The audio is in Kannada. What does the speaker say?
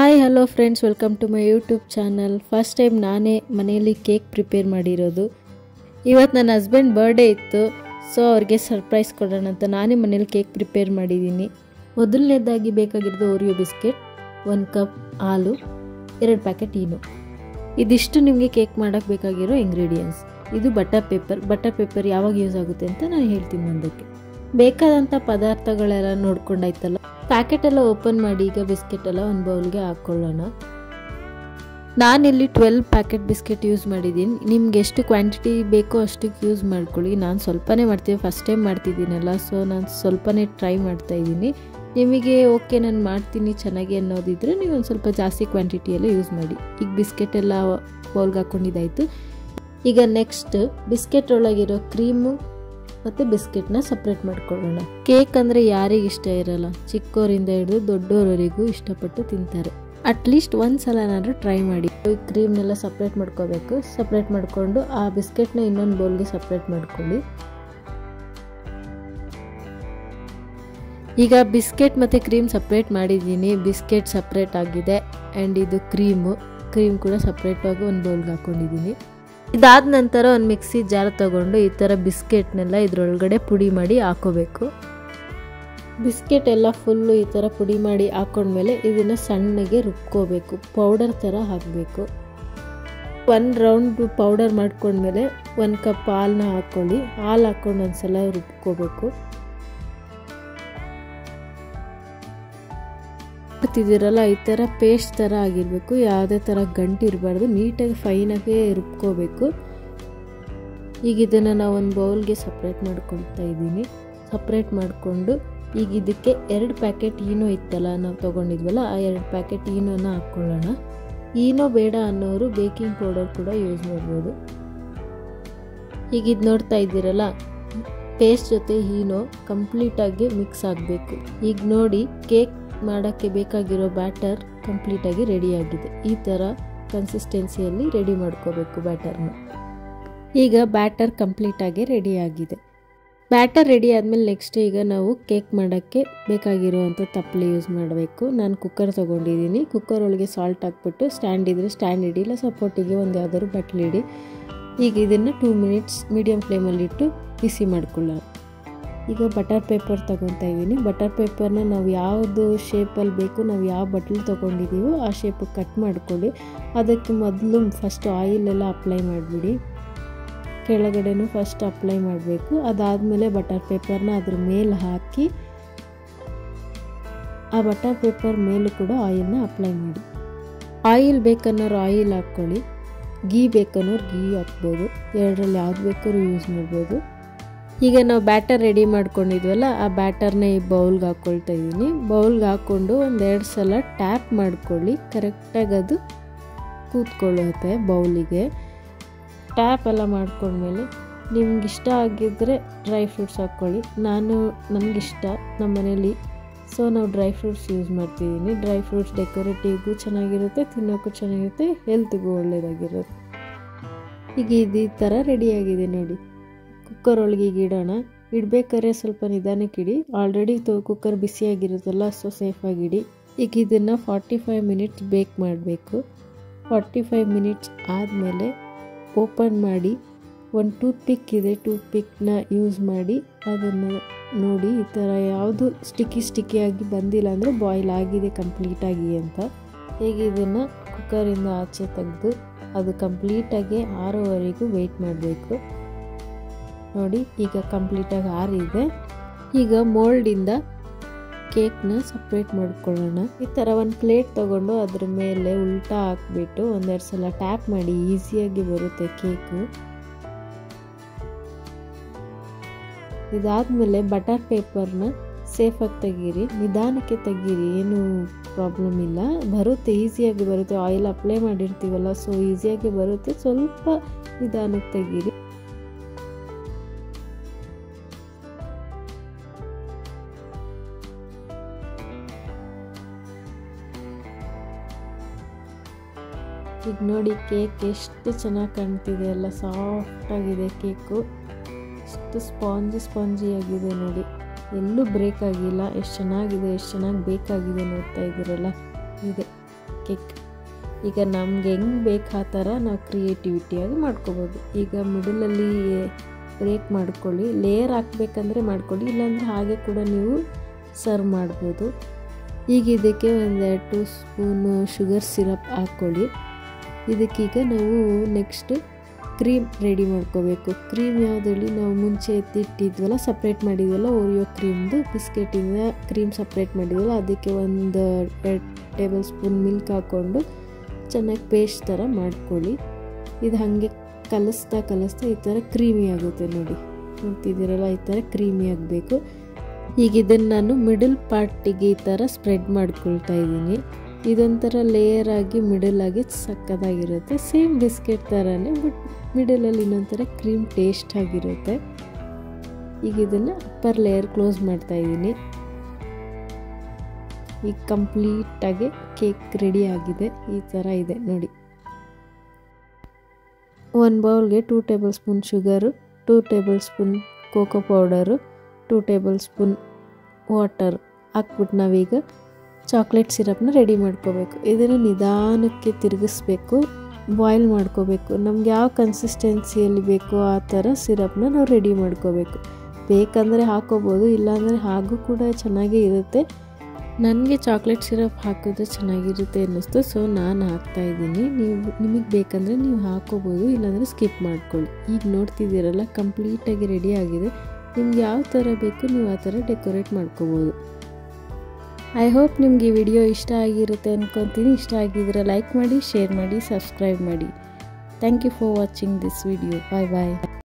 Hi hello friends, welcome to my YouTube channel. First time ನಾನೇ ಮನೆಯಲ್ಲಿ ಕೇಕ್ ಪ್ರಿಪೇರ್ ಮಾಡಿರೋದು. ಇವತ್ತು ನನ್ನ ಹಸ್ಬೆಂಡ್ ಬರ್ಡೇ ಇತ್ತು, ಸೊ ಅವ್ರಿಗೆ ಸರ್ಪ್ರೈಸ್ ಕೊಡೋಣ ಅಂತ ನಾನೇ ಮನೇಲಿ ಕೇಕ್ ಪ್ರಿಪೇರ್ ಮಾಡಿದ್ದೀನಿ. ಮೊದಲನೇದಾಗಿ ಬೇಕಾಗಿರೋದು ಓರಿಯೋ ಬಿಸ್ಕೆಟ್, 1 ಕಪ್ ಹಾಲು, 2 ಪ್ಯಾಕೆಟ್ ಈನೋ. ಇದಿಷ್ಟು ನಿಮಗೆ ಕೇಕ್ ಮಾಡೋಕ್ಕೆ ಬೇಕಾಗಿರೋ ಇಂಗ್ರೀಡಿಯೆಂಟ್ಸ್. ಇದು ಬಟರ್ ಪೇಪರ್ ಯಾವಾಗ ಯೂಸ್ ಆಗುತ್ತೆ ಅಂತ ನಾನು ಹೇಳ್ತೀನಿ ಮುಂದಕ್ಕೆ. ಬೇಕಾದಂಥ ಪದಾರ್ಥಗಳೆಲ್ಲ ನೋಡ್ಕೊಂಡಾಯ್ತಲ್ಲ. ಪ್ಯಾಕೆಟ್ ಎಲ್ಲ ಓಪನ್ ಮಾಡಿ ಈಗ ಬಿಸ್ಕೆಟ್ ಎಲ್ಲ ಒಂದು ಬೌಲ್ಗೆ ಹಾಕ್ಕೊಳ್ಳೋಣ. ನಾನಿಲ್ಲಿ 12 ಪ್ಯಾಕೆಟ್ ಬಿಸ್ಕೆಟ್ ಯೂಸ್ ಮಾಡಿದ್ದೀನಿ. ನಿಮ್ಗೆ ಎಷ್ಟು ಕ್ವಾಂಟಿಟಿ ಬೇಕೋ ಅಷ್ಟಕ್ಕೆ ಯೂಸ್ ಮಾಡ್ಕೊಳ್ಳಿ. ನಾನು ಸ್ವಲ್ಪನೇ ಮಾಡ್ತೀನಿ, ಫಸ್ಟ್ ಟೈಮ್ ಮಾಡ್ತಿದ್ದೀನಲ್ಲ, ಸೊ ನಾನು ಸ್ವಲ್ಪನೇ ಟ್ರೈ ಮಾಡ್ತಾಯಿದ್ದೀನಿ. ನಿಮಗೆ ಓಕೆ ನಾನು ಮಾಡ್ತೀನಿ ಚೆನ್ನಾಗಿ ಅನ್ನೋದಿದ್ರೆ ನೀವು ಒಂದು ಸ್ವಲ್ಪ ಜಾಸ್ತಿ ಕ್ವಾಂಟಿಟಿಯಲ್ಲೇ ಯೂಸ್ ಮಾಡಿ. ಈಗ ಬಿಸ್ಕೆಟ್ ಎಲ್ಲ ಬೌಲ್ಗೆ ಹಾಕ್ಕೊಂಡಿದ್ದಾಯಿತು. ಈಗ ನೆಕ್ಸ್ಟ್ ಬಿಸ್ಕೆಟ್ ಒಳಗಿರೋ ಕ್ರೀಮು ಮತ್ತು ಬಿಸ್ಕೆಟ್ನ ಸಪ್ರೇಟ್ ಮಾಡ್ಕೊಳ್ಳೋಣ. ಕೇಕ್ ಅಂದರೆ ಯಾರಿಗೆ ಇಷ್ಟ ಇರಲ್ಲ, ಚಿಕ್ಕವರಿಂದ ಹಿಡಿದು ದೊಡ್ಡವರವರೆಗೂ ಇಷ್ಟಪಟ್ಟು ತಿಂತಾರೆ. ಅಟ್ಲೀಸ್ಟ್ ಒಂದು ಸಲನಾದರೂ ಟ್ರೈ ಮಾಡಿ. ಕ್ರೀಮ್ನೆಲ್ಲ ಸಪ್ರೇಟ್ ಮಾಡ್ಕೋಬೇಕು. ಸಪ್ರೇಟ್ ಮಾಡಿಕೊಂಡು ಆ ಬಿಸ್ಕೆಟ್ನ ಇನ್ನೊಂದು ಬೌಲ್ಗೆ ಸಪ್ರೇಟ್ ಮಾಡ್ಕೊಳ್ಳಿ. ಈಗ ಬಿಸ್ಕೆಟ್ ಮತ್ತು ಕ್ರೀಮ್ ಸಪ್ರೇಟ್ ಮಾಡಿದ್ದೀನಿ. ಬಿಸ್ಕೆಟ್ ಸಪ್ರೇಟ್ ಆಗಿದೆ ಆ್ಯಂಡ್ ಇದು ಕ್ರೀಮ್ ಕೂಡ ಸಪ್ರೇಟಾಗಿ ಒಂದು ಬೌಲ್ಗೆ ಹಾಕ್ಕೊಂಡಿದ್ದೀನಿ. ಇದಾದ ನಂತರ ಒಂದು ಮಿಕ್ಸಿ ಜಾರ್ ತೊಗೊಂಡು ಈ ಥರ ಬಿಸ್ಕೆಟ್ನೆಲ್ಲ ಇದರೊಳಗಡೆ ಪುಡಿ ಮಾಡಿ ಹಾಕೋಬೇಕು. ಬಿಸ್ಕೆಟ್ ಎಲ್ಲ ಫುಲ್ಲು ಈ ಥರ ಪುಡಿ ಮಾಡಿ ಹಾಕೊಂಡ್ಮೇಲೆ ಇದನ್ನು ಸಣ್ಣಗೆ ರುಬ್ಕೋಬೇಕು. ಪೌಡರ್ ಥರ ಹಾಕಬೇಕು. 1 ರೌಂಡ್ ಪೌಡರ್ ಮಾಡ್ಕೊಂಡ್ಮೇಲೆ 1 ಕಪ್ ಹಾಲನ್ನ ಹಾಕ್ಕೊಳ್ಳಿ. ಹಾಲು ಹಾಕ್ಕೊಂಡು ಒಂದ್ಸಲ ರುಬ್ಕೋಬೇಕು. ಮಾಡ್ತಿದ್ದೀರಲ್ಲ ಈ ಥರ ಪೇಸ್ಟ್ ಥರ ಆಗಿರಬೇಕು. ಯಾವುದೇ ಥರ ಗಂಟು ಇರಬಾರ್ದು. ನೀಟಾಗಿ ಫೈನಾಗಿ ರುಬ್ಕೋಬೇಕು. ಈಗ ಇದನ್ನು ನಾವು ಒಂದು ಬೌಲ್ಗೆ ಸಪ್ರೇಟ್ ಮಾಡ್ಕೊಳ್ತಾ ಇದ್ದೀನಿ. ಸಪ್ರೇಟ್ ಮಾಡಿಕೊಂಡು ಈಗ ಇದಕ್ಕೆ 2 ಪ್ಯಾಕೆಟ್ ಈನೋ ಇತ್ತಲ್ಲ ನಾವು ತೊಗೊಂಡಿದ್ವಲ್ಲ, ಆ 2 ಪ್ಯಾಕೆಟ್ ಈನೋನ ಹಾಕ್ಕೊಳ್ಳೋಣ. ಈನೋ ಬೇಡ ಅನ್ನೋರು ಬೇಕಿಂಗ್ ಪೌಡರ್ ಕೂಡ ಯೂಸ್ ಮಾಡ್ಬೋದು. ಈಗ ಇದು ನೋಡ್ತಾ ಇದ್ದೀರಲ್ಲ, ಪೇಸ್ಟ್ ಜೊತೆ ಈನೋ ಕಂಪ್ಲೀಟಾಗಿ ಮಿಕ್ಸ್ ಆಗಬೇಕು. ಈಗ ನೋಡಿ ಕೇಕ್ ಮಾಡೋಕ್ಕೆ ಬೇಕಾಗಿರೋ ಬ್ಯಾಟರ್ ಕಂಪ್ಲೀಟಾಗಿ ರೆಡಿಯಾಗಿದೆ. ಈ ಥರ ಕನ್ಸಿಸ್ಟೆನ್ಸಿಯಲ್ಲಿ ರೆಡಿ ಮಾಡ್ಕೋಬೇಕು ಬ್ಯಾಟರ್ನ. ಈಗ ಬ್ಯಾಟರ್ ಕಂಪ್ಲೀಟಾಗಿ ರೆಡಿಯಾಗಿದೆ. ಬ್ಯಾಟರ್ ರೆಡಿ ಆದಮೇಲೆ ನೆಕ್ಸ್ಟ್ ಈಗ ನಾವು ಕೇಕ್ ಮಾಡೋಕ್ಕೆ ಬೇಕಾಗಿರೋವಂಥ ತಪ್ಪಲೆ ಯೂಸ್ ಮಾಡಬೇಕು. ನಾನು ಕುಕ್ಕರ್ ತೊಗೊಂಡಿದ್ದೀನಿ. ಕುಕ್ಕರ್ ಒಳಗೆ ಸಾಲ್ಟ್ ಹಾಕ್ಬಿಟ್ಟು ಸ್ಟ್ಯಾಂಡ್ ಇದ್ದರೆ ಸ್ಟ್ಯಾಂಡ್ ಇಡಿ, ಇಲ್ಲ ಸಪೋರ್ಟಿಗೆ ಒಂದು ಯಾವ್ದಾದ್ರು ಬಟ್ಲು ಇಡಿ. ಈಗ ಇದನ್ನು 2 ಮಿನಿಟ್ಸ್ ಮೀಡಿಯಮ್ ಫ್ಲೇಮಲ್ಲಿಟ್ಟು ಬಿಸಿ ಮಾಡ್ಕೊಳ್ಳೋಣ. ಈಗ ಬಟರ್ ಪೇಪರ್ ತೊಗೊತಾ ಇದ್ದೀನಿ. ಬಟರ್ ಪೇಪರ್ನ ನಾವು ಯಾವುದು ಶೇಪಲ್ಲಿ ಬೇಕು, ನಾವು ಯಾವ ಬಟ್ಲು ತೊಗೊಂಡಿದ್ದೀವೋ ಆ ಶೇಪಿಗೆ ಕಟ್ ಮಾಡ್ಕೊಳ್ಳಿ. ಅದಕ್ಕೆ ಮೊದಲು ಫಸ್ಟ್ ಆಯಿಲೆಲ್ಲ ಅಪ್ಲೈ ಮಾಡಿಬಿಡಿ. ಕೆಳಗಡೆನೂ ಫಸ್ಟ್ ಅಪ್ಲೈ ಮಾಡಬೇಕು. ಅದಾದಮೇಲೆ ಬಟರ್ ಪೇಪರ್ನ ಅದ್ರ ಮೇಲೆ ಹಾಕಿ ಆ ಬಟರ್ ಪೇಪರ್ ಮೇಲೂ ಕೂಡ ಆಯಿಲ್ನ ಅಪ್ಲೈ ಮಾಡಿ. ಆಯಿಲ್ ಬೇಕನ್ನೋರು ಆಯಿಲ್ ಹಾಕ್ಕೊಳ್ಳಿ, ಗೀ ಬೇಕನ್ನೋರು ಗೀ ಹಾಕ್ಬೋದು. ಎರಡರಲ್ಲಿ ಯಾವ್ದು ಬೇಕಾದ್ರೂ ಯೂಸ್ ಮಾಡ್ಬೋದು. ಈಗ ನಾವು ಬ್ಯಾಟರ್ ರೆಡಿ ಮಾಡ್ಕೊಂಡಿದ್ವಲ್ಲ, ಆ ಬ್ಯಾಟರ್ನ ಈ ಬೌಲ್ಗೆ ಹಾಕ್ಕೊಳ್ತಾ ಇದ್ದೀನಿ. ಬೌಲ್ಗೆ ಹಾಕ್ಕೊಂಡು 1-2 ಸಲ ಟ್ಯಾಪ್ ಮಾಡ್ಕೊಳ್ಳಿ. ಕರೆಕ್ಟಾಗಿ ಅದು ಕೂತ್ಕೊಳ್ಳುತ್ತೆ ಬೌಲಿಗೆ. ಟ್ಯಾಪ್ ಎಲ್ಲ ಮಾಡ್ಕೊಂಡ್ಮೇಲೆ ನಿಮ್ಗೆ ಇಷ್ಟ ಆಗಿದ್ದರೆ ಡ್ರೈ ಫ್ರೂಟ್ಸ್ ಹಾಕ್ಕೊಳ್ಳಿ. ನನಗಿಷ್ಟ ನಮ್ಮ ಮನೇಲಿ, ಸೊ ನಾವು ಡ್ರೈ ಫ್ರೂಟ್ಸ್ ಯೂಸ್ ಮಾಡ್ತಿದ್ದೀನಿ. ಡ್ರೈ ಫ್ರೂಟ್ಸ್ ಡೆಕೋರೇಟಿವ್ಗೂ ಚೆನ್ನಾಗಿರುತ್ತೆ, ತಿನ್ನೋಕ್ಕೂ ಚೆನ್ನಾಗಿರುತ್ತೆ, ಹೆಲ್ತ್ಗೂ ಒಳ್ಳೆಯದಾಗಿರುತ್ತೆ. ಈಗ ಇದು ಈ ಥರ ರೆಡಿಯಾಗಿದೆ ನೋಡಿ. ಕುಕ್ಕರ್ ಒಳಗೆ ಈಗ ಇಡೋಣ. ಇಡಬೇಕಾದ್ರೆ ಸ್ವಲ್ಪ ನಿಧಾನಕ್ಕೆ ಇಡಿ. ಆಲ್ರೆಡಿ ಕುಕ್ಕರ್ ಬಿಸಿಯಾಗಿರುತ್ತಲ್ಲ, ಸೊ ಸೇಫಾಗಿಡಿ. ಈಗ ಇದನ್ನು 45 ಮಿನಿಟ್ಸ್ ಬೇಕ್ ಮಾಡಬೇಕು. 45 ಮಿನಿಟ್ಸ್ ಆದಮೇಲೆ ಓಪನ್ ಮಾಡಿ ಒಂದು ಟೂತ್ ಪಿಕ್ ಇದೆ, ಟೂತ್ ಪಿಕ್ನ ಯೂಸ್ ಮಾಡಿ ಅದನ್ನು ನೋಡಿ. ಈ ಥರ ಯಾವುದು ಸ್ಟಿಕ್ಕಿಯಾಗಿ ಬಂದಿಲ್ಲ ಅಂದರೆ ಬಾಯ್ಲ್ ಆಗಿದೆ ಕಂಪ್ಲೀಟಾಗಿ ಅಂತ. ಹೇಗೆ ಇದನ್ನು ಕುಕ್ಕರಿಂದ ಆಚೆ ತೆಗೆದು ಅದು ಕಂಪ್ಲೀಟಾಗಿ ಆರೋವರೆಗೂ ವೆಯ್ಟ್ ಮಾಡಬೇಕು. ನೋಡಿ ಈಗ ಕಂಪ್ಲೀಟಾಗಿ ಆರಿದೆ. ಈಗ ಮೋಲ್ಡಿಂದ ಕೇಕ್ನ ಸಪ್ರೇಟ್ ಮಾಡ್ಕೊಳ್ಳೋಣ. ಈ ಥರ ಒಂದು ಪ್ಲೇಟ್ ತೊಗೊಂಡು ಅದ್ರ ಮೇಲೆ ಉಲ್ಟಾ ಹಾಕ್ಬಿಟ್ಟು 1-2 ಸಲ ಟ್ಯಾಪ್ ಮಾಡಿ. ಈಸಿಯಾಗಿ ಬರುತ್ತೆ ಕೇಕು. ಇದಾದಮೇಲೆ ಬಟರ್ ಪೇಪರ್ನ ಸೇಫಾಗಿ ತೆಗೀರಿ, ನಿಧಾನಕ್ಕೆ ತೆಗೀರಿ, ಏನು ಪ್ರಾಬ್ಲಮ್ ಇಲ್ಲ, ಬರುತ್ತೆ, ಈಸಿಯಾಗಿ ಬರುತ್ತೆ. ಆಯಿಲ್ ಅಪ್ಲೈ ಮಾಡಿರ್ತೀವಲ್ಲ, ಸೊ ಈಸಿಯಾಗಿ ಬರುತ್ತೆ. ಸ್ವಲ್ಪ ನಿಧಾನಕ್ಕೆ ತೆಗೀರಿ. ಈಗ ನೋಡಿ ಕೇಕ್ ಎಷ್ಟು ಚೆನ್ನಾಗಿ ಕಾಣ್ತಿದೆ ಅಲ್ಲ, ಸಾಫ್ಟಾಗಿದೆ ಕೇಕು. ಎಷ್ಟು ಸ್ಪಾಂಜಿಯಾಗಿದೆ ನೋಡಿ, ಎಲ್ಲೂ ಬ್ರೇಕ್ ಆಗಿಲ್ಲ. ಎಷ್ಟು ಚೆನ್ನಾಗಿದೆ, ಎಷ್ಟು ಚೆನ್ನಾಗಿ ಬೇಕಾಗಿದೆ ನೋಡ್ತಾ ಇದ್ದೀರಲ್ಲ. ಇದೆ ಕೇಕ್. ಈಗ ನಮ್ಗೆ ಹೆಂಗೆ ಬೇಕು ಆ ಥರ ನಾವು ಕ್ರಿಯೇಟಿವಿಟಿಯಾಗಿ ಮಾಡ್ಕೋಬೋದು. ಈಗ ಮಿಡಲಲ್ಲಿ ಬ್ರೇಕ್ ಮಾಡ್ಕೊಳ್ಳಿ, ಲೇಯರ್ ಹಾಕಬೇಕಂದ್ರೆ ಮಾಡ್ಕೊಳ್ಳಿ, ಇಲ್ಲಾಂದರೆ ಹಾಗೆ ಕೂಡ ನೀವು ಸರ್ವ್ ಮಾಡ್ಬೋದು. ಈಗ ಇದಕ್ಕೆ ಒಂದು 2 ಸ್ಪೂನು ಶುಗರ್ ಸಿರಪ್ ಹಾಕ್ಕೊಳ್ಳಿ. ಇದಕ್ಕೀಗ ನಾವು ನೆಕ್ಸ್ಟ್ ಕ್ರೀಮ್ ರೆಡಿ ಮಾಡ್ಕೋಬೇಕು. ಕ್ರೀಮ್ ಯಾವುದಲ್ಲಿ ನಾವು ಮುಂಚೆ ಎತ್ತಿಟ್ಟಿದ್ವಲ್ಲ, ಸಪ್ರೇಟ್ ಮಾಡಿದ್ವಲ್ಲ, ಓರಿಯೋ ಕ್ರೀಮ್ದು ಬಿಸ್ಕೆಟಿಂದ ಕ್ರೀಮ್ ಸಪ್ರೇಟ್ ಮಾಡಿದ್ವಲ್ಲ, ಅದಕ್ಕೆ ಒಂದು 2 ಟೇಬಲ್ ಸ್ಪೂನ್ ಮಿಲ್ಕ್ ಹಾಕ್ಕೊಂಡು ಚೆನ್ನಾಗಿ ಪೇಸ್ಟ್ ಥರ ಮಾಡ್ಕೊಳ್ಳಿ. ಇದು ಹಾಗೆ ಕಲಿಸ್ತಾ ಈ ಥರ ಕ್ರೀಮಿ ಆಗುತ್ತೆ ನೋಡಿ, ನೋಡ್ತಿದ್ದೀರಲ್ಲ, ಈ ಥರ ಕ್ರೀಮಿ ಆಗಬೇಕು. ಈಗ ಇದನ್ನು ನಾನು ಮಿಡಲ್ ಪಾರ್ಟಿಗೆ ಈ ಥರ ಸ್ಪ್ರೆಡ್ ಮಾಡ್ಕೊಳ್ತಾ ಇದ್ದೀನಿ. ಇದೊಂಥರ ಲೇಯರ್ ಆಗಿ ಮಿಡಲ್ ಆಗಿ ಸಕ್ಕತ್ತಾಗಿರುತ್ತೆ. ಸೇಮ್ ಬಿಸ್ಕೆಟ್ ಥರನೇ, ಬಟ್ ಮಿಡಲಲ್ಲಿ ಇನ್ನೊಂಥರ ಕ್ರೀಮ್ ಟೇಸ್ಟ್ ಆಗಿರುತ್ತೆ. ಈಗ ಇದನ್ನು ಅಪ್ಪರ್ ಲೇಯರ್ ಕ್ಲೋಸ್ ಮಾಡ್ತಾ ಇದ್ದೀನಿ. ಈಗ ಕಂಪ್ಲೀಟಾಗಿ ಕೇಕ್ ರೆಡಿ ಆಗಿದೆ. ಈ ಥರ ಇದೆ ನೋಡಿ. 1 ಬೌಲ್ಗೆ 2 table spoon sugar, 2 table spoon cocoa powder, 2 table spoon water ಹಾಕ್ಬಿಟ್ಟು ನಾವೀಗ ಚಾಕ್ಲೇಟ್ ಸಿರಪ್ನ ರೆಡಿ ಮಾಡ್ಕೋಬೇಕು. ಇದನ್ನು ನಿಧಾನಕ್ಕೆ ತಿರುಗಿಸ್ಬೇಕು, ಬಾಯ್ಲ್ ಮಾಡ್ಕೋಬೇಕು. ನಮ್ಗೆ ಯಾವ ಕನ್ಸಿಸ್ಟೆನ್ಸಿಯಲ್ಲಿ ಬೇಕೋ ಆ ಥರ ಸಿರಪ್ನ ನಾವು ರೆಡಿ ಮಾಡ್ಕೋಬೇಕು. ಬೇಕಂದರೆ ಹಾಕೋಬೋದು, ಇಲ್ಲಾಂದರೆ ಹಾಗೂ ಕೂಡ ಚೆನ್ನಾಗೇ ಇರುತ್ತೆ. ನನಗೆ ಚಾಕ್ಲೇಟ್ ಸಿರಪ್ ಹಾಕಿದ್ರೆ ಚೆನ್ನಾಗಿರುತ್ತೆ ಅನ್ನಿಸ್ತು, ಸೊ ನಾನು ಹಾಕ್ತಾಯಿದ್ದೀನಿ. ನಿಮಗೆ ಬೇಕಂದರೆ ನೀವು ಹಾಕೋಬೋದು, ಇಲ್ಲಾಂದರೆ ಸ್ಕಿಪ್ ಮಾಡ್ಕೊಳ್ಳಿ. ಈಗ ನೋಡ್ತಿದ್ದೀರಲ್ಲ, ಕಂಪ್ಲೀಟಾಗಿ ರೆಡಿ ಆಗಿದೆ. ನಿಮ್ಗೆ ಯಾವ ಥರ ಬೇಕು ನೀವು ಆ ಥರ ಡೆಕೋರೇಟ್ ಮಾಡ್ಕೋಬೋದು. ಐ ಹೋಪ್ ನಿಮಗೆ ಈ ವಿಡಿಯೋ ಇಷ್ಟ ಆಗಿರುತ್ತೆ ಅಂದ್ಕೊತೀನಿ. ಇಷ್ಟ ಆಗಿದ್ರೆ ಲೈಕ್ ಮಾಡಿ, ಶೇರ್ ಮಾಡಿ, ಸಬ್ಸ್ಕ್ರೈಬ್ ಮಾಡಿ. Thank you for watching this video. Bye bye.